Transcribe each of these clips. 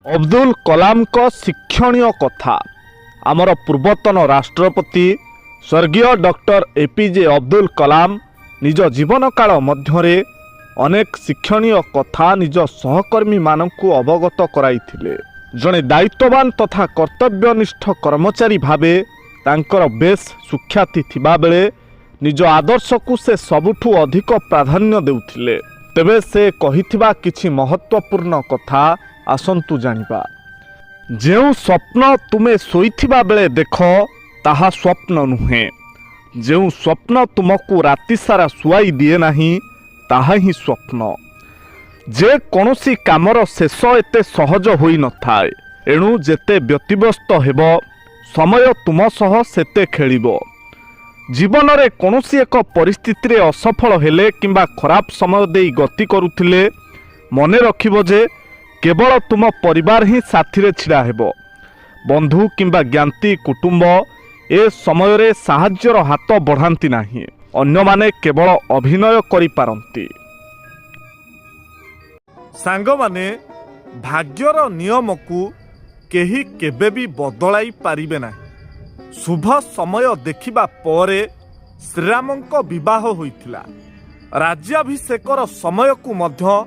अब्दुल कलाम को शिक्षणीय कथा आमर पूर्वतन राष्ट्रपति स्वर्गीय डॉक्टर एपीजे अब्दुल कलाम निज जीवन काल मध्यरे अनेक शिक्षणीय कथा निज सहकर्मी मानकु अवगत कराइथिले। जड़े दायित्ववान तथा कर्तव्यनिष्ठ कर्मचारी भावे तांकर बेस सुख्याति थिबा बेले निज आदर्श को से सबुठु अधिक प्राधान्य देउथिले। तेबे से कहिथिबा किछि महत्वपूर्ण कथा आसंतु जानिबा। जेउ स्वप्न तुमे सोइथिबा बेले देख ताहा स्वप्न नुहे, जेउ स्वप्न तुमको राति सारा सुआई दिए नाही ताहा ही स्वप्न। जे कोनोसी कामर शेष एते सहज होई न थाए, एणु जेते व्यतिव्यस्त हेब समय तुम सह सेते खेलिबो। जीवन रे कोनोसी एक परिस्थिति रे असफल हेले किंबा खराब समय देई गति करुथिले मने रखिबो जे केवल तुम परिवार ही साथी रे छिड़ा हेबो। बंधु किंबा ज्ञाति कुटुंब ए समय रे साहाज्यर हाथ बढ़ांती नाही, अन्य माने केवल अभिनय करि पारंती। सांग माने भाग्यर नियम को केही केबे भी बदलाई पारिबे नाही। शुभ समय देखिबा परे श्रीरामंक विवाह होइथिला। राज्याभिषेकर समय को मध्य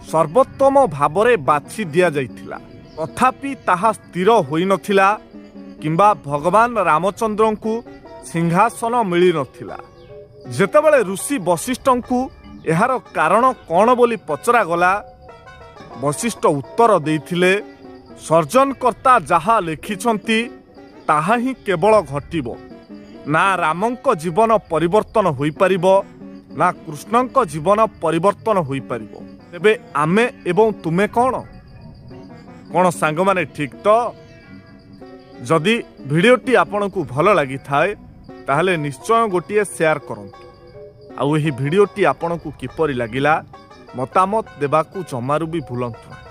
सर्वोत्तम भावरे बाछि दिया जाइथिला, तथापि ताहा स्थिर होई नथिला किंबा भगवान रामचंद्र को सिंहासन मिली नथिला। जेतेबेले ऋषि वशिष्ठंकु एहार कारण कौन बोली पचरा गला, वशिष्ठ उत्तर देइथिले सर्जनकर्ता जहा लिखिछंती ताहा ही केवल घटिबो। ना रामंक जीवन परिवर्तन होई परिबो, ना कृष्णंक जीवन परिवर्तन होई परिबो। तेबे आमे एवं तुमे कौन सांग माने ठीक तो? जदि भिडियोटी आपनकु भल लगी थाए ताहले निश्चय गोटिए शेयर करंतु। आउ एही भिडियोटी आपनकु किपरि लागिला मतामत देबाकू जमारू भी भूलंतु।